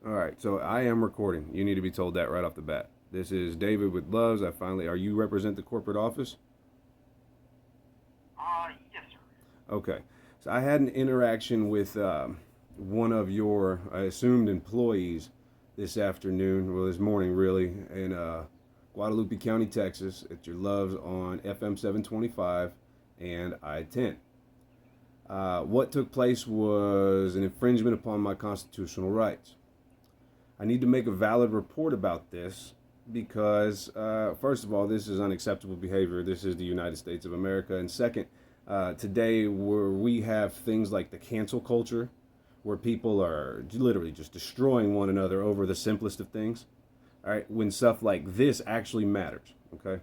All right, so I am recording. You need to be told that right off the bat. This is David with Loves. Are you represent the corporate office? Yes, sir. Okay. So I had an interaction with one of your, I assumed, employees this afternoon, well, this morning really, in Guadalupe County, Texas, at your Loves on FM 725 and I 10. What took place was an infringement upon my constitutional rights. I need to make a valid report about this because, first of all, this is unacceptable behavior. This is the United States of America. And second, today, where we have things like the cancel culture, where people are literally just destroying one another over the simplest of things, all right, when stuff like this actually matters, okay?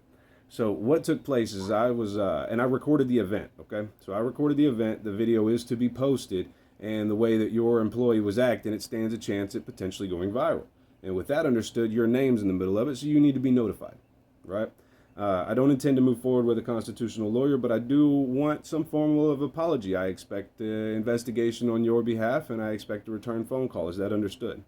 So what took place is and I recorded the event, okay? So I recorded the event. The video is to be posted, and the way that your employee was acting, it stands a chance at potentially going viral. And with that understood, your name's in the middle of it, so you need to be notified, right? I don't intend to move forward with a constitutional lawyer, but I do want some form of apology. I expect investigation on your behalf, and I expect a return phone call. Is that understood?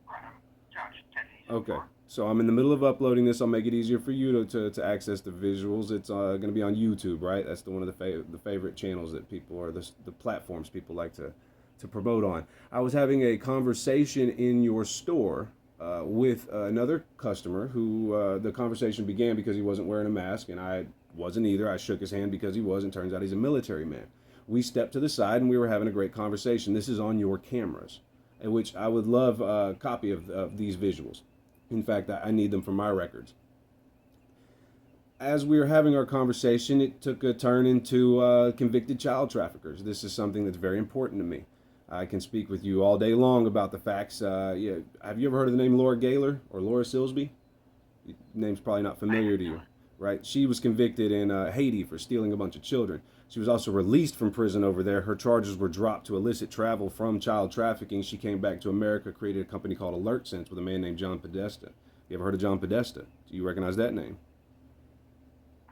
Right, I'm Josh Teddy so Okay. far. So I'm in the middle of uploading this. I'll make it easier for you to access the visuals. It's going to be on YouTube, right? That's one of the favorite channels that people, or the platforms people like to promote on. I was having a conversation in your store with another customer who the conversation began because he wasn't wearing a mask, and I wasn't either. I shook his hand because he was, and turns out he's a military man. We stepped to the side and we were having a great conversation. This is on your cameras, in which I would love a copy of these visuals. In fact, I need them for my records. As we were having our conversation, it took a turn into convicted child traffickers. This is something that's very important to me. I can speak with you all day long about the facts. Yeah, have you ever heard of the name Laura Gaylor or Laura Silsby? The name's probably not I familiar have to you, not. right? She was convicted in Haiti for stealing a bunch of children. She was also released from prison over there. Her charges were dropped to illicit travel from child trafficking. She came back to America, created a company called Alert Sense with a man named John Podesta. You ever heard of John Podesta? Do you recognize that name?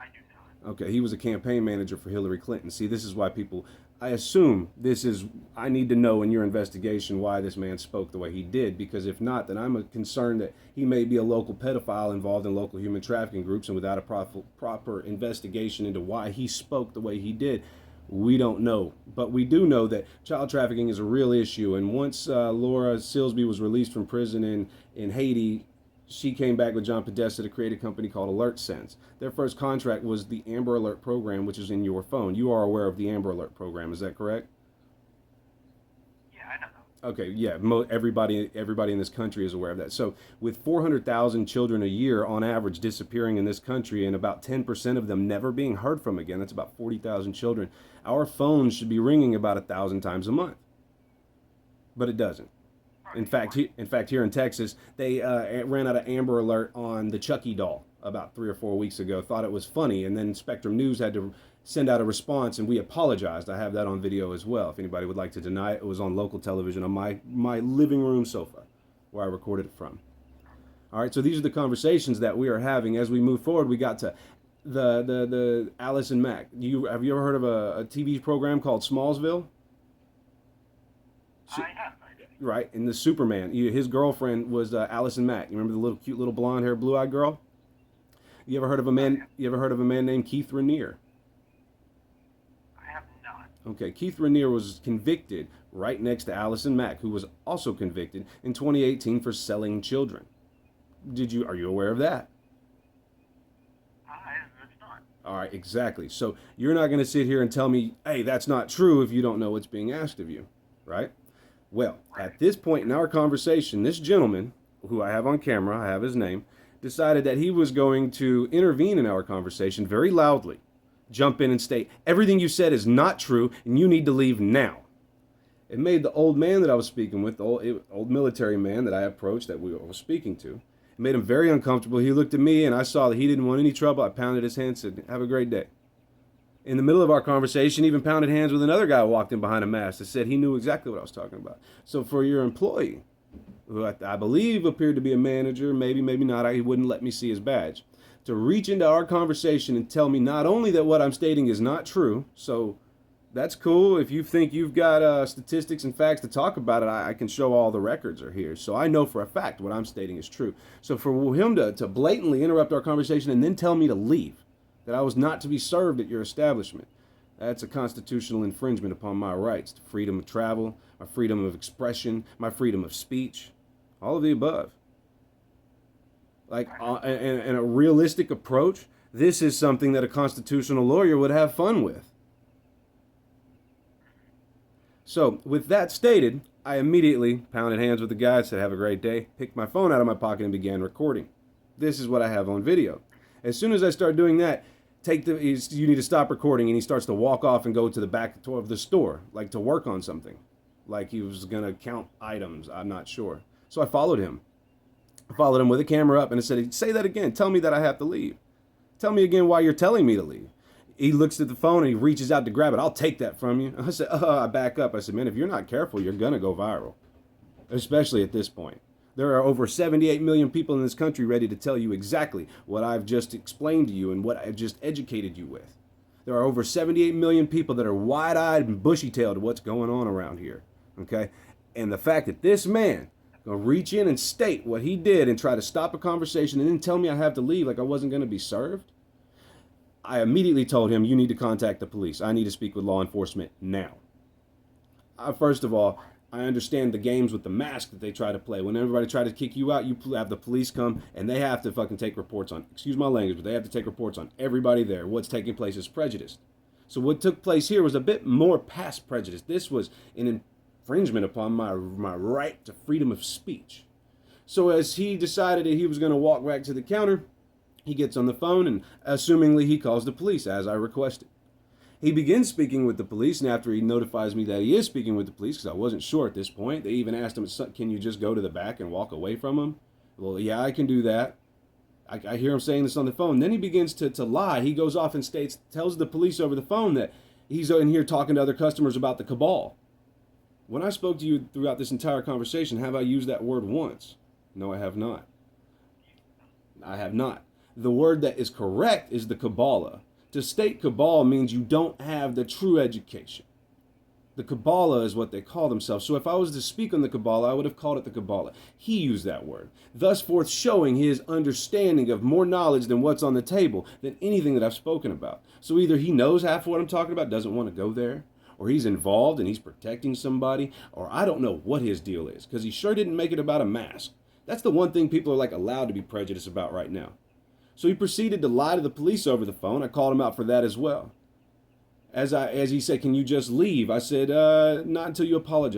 I do not. Okay, he was a campaign manager for Hillary Clinton. See, this is why people, I assume this is, I need to know in your investigation why this man spoke the way he did, because if not, then I'm concerned that he may be a local pedophile involved in local human trafficking groups, and without a proper investigation into why he spoke the way he did, we don't know. But we do know that child trafficking is a real issue, and once Laura Silsby was released from prison in Haiti, she came back with John Podesta to create a company called Alert Sense. Their first contract was the Amber Alert program, which is in your phone. You are aware of the Amber Alert program, is that correct? Yeah, I know. Okay, yeah, everybody in this country is aware of that. So, with 400,000 children a year on average disappearing in this country, and about 10% of them never being heard from again, that's about 40,000 children. Our phones should be ringing about 1,000 times a month, but it doesn't. Right, In fact, right. here in Texas, they ran out of Amber Alert on the Chucky doll about 3 or 4 weeks ago. Thought it was funny, and then Spectrum News had to send out a response, and we apologized. I have that on video as well. If anybody would like to deny it, it was on local television on my living room sofa, where I recorded it from. All right, so these are the conversations that we are having as we move forward. We got to the Alice and Mac. Have you ever heard of a TV program called Smallsville? I have, actually. Right, and the Superman. His girlfriend was Allison Mack. You remember the little cute little blonde hair, blue eyed girl? You ever heard of a Oh, man? yeah. You ever heard of a man named Keith Rainier? I have not. Okay, Keith Rainier was convicted right next to Allison Mack, who was also convicted in 2018 for selling children. Are you aware of that? It's not. All right, exactly. So you're not going to sit here and tell me, hey, that's not true if you don't know what's being asked of you, right? Well, Right. at this point in our conversation, this gentleman, who I have on camera, I have his name, decided that he was going to intervene in our conversation very loudly, jump in and state, everything you said is not true and you need to leave now. It made the old man that I was speaking with, the old military man that I approached, that we were speaking to, it made him very uncomfortable. He looked at me and I saw that he didn't want any trouble. I pounded his hand and said, have a great day. In the middle of our conversation, even pounded hands with another guy who walked in behind a mask that said he knew exactly what I was talking about. So for your employee, who I believe appeared to be a manager, maybe, maybe not, he wouldn't let me see his badge, to reach into our conversation and tell me not only that what I'm stating is not true, so That's cool. If you think you've got statistics and facts to talk about it, I can show all the records are here. So I know for a fact what I'm stating is true. So for him to blatantly interrupt our conversation and then tell me to leave, that I was not to be served at your establishment, that's a constitutional infringement upon my rights to freedom of travel, my freedom of expression, my freedom of speech, all of the above. Like, and a realistic approach, this is something that a constitutional lawyer would have fun with. So, with that stated, I immediately pounded hands with the guy, said, "Have a great day," picked my phone out of my pocket and began recording. This is what I have on video. As soon as I start doing that, you need to stop recording, and he starts to walk off and go to the back of the store, like to work on something. Like he was going to count items, I'm not sure. So I followed him. I followed him with the camera up, and I said, "Say that again. Tell me that I have to leave. Tell me again why you're telling me to leave." He looks at the phone and he reaches out to grab it. "I'll take that from you." I said, I back up. I said, "Man, if you're not careful, you're going to go viral." Especially at this point. There are over 78 million people in this country ready to tell you exactly what I've just explained to you and what I've just educated you with. There are over 78 million people that are wide-eyed and bushy-tailed to what's going on around here. Okay? And the fact that this man gonna reach in and state what he did and try to stop a conversation and then tell me I have to leave like I wasn't going to be served, I immediately told him, "You need to contact the police. I need to speak with law enforcement now." First of all, I understand the games with the mask that they try to play. When everybody try to kick you out, you have the police come and they have to fucking take reports on, excuse my language, but they have to take reports on everybody there. What's taking place is prejudice. So what took place here was a bit more past prejudice. This was an infringement upon my right to freedom of speech. So as he decided that he was going to walk back to the counter, he gets on the phone and assumingly he calls the police as I requested. He begins speaking with the police, and after he notifies me that he is speaking with the police, because I wasn't sure at this point, they even asked him, "Can you just go to the back and walk away from him?" "Well, yeah, I can do that." I hear him saying this on the phone. Then he begins to lie. He goes off and tells the police over the phone that he's in here talking to other customers about the cabal. When I spoke to you throughout this entire conversation, have I used that word once? No, I have not. I have not. The word that is correct is the Kabbalah. To state Kabbalah means you don't have the true education. The Kabbalah is what they call themselves. So if I was to speak on the Kabbalah, I would have called it the Kabbalah. He used that word, thus forth showing his understanding of more knowledge than what's on the table, than anything that I've spoken about. So either he knows half of what I'm talking about, doesn't want to go there, or he's involved and he's protecting somebody, or I don't know what his deal is, because he sure didn't make it about a mask. That's the one thing people are like allowed to be prejudiced about right now. So he proceeded to lie to the police over the phone. I called him out for that as well. As he said, "Can you just leave?" I said, "Not until you apologize."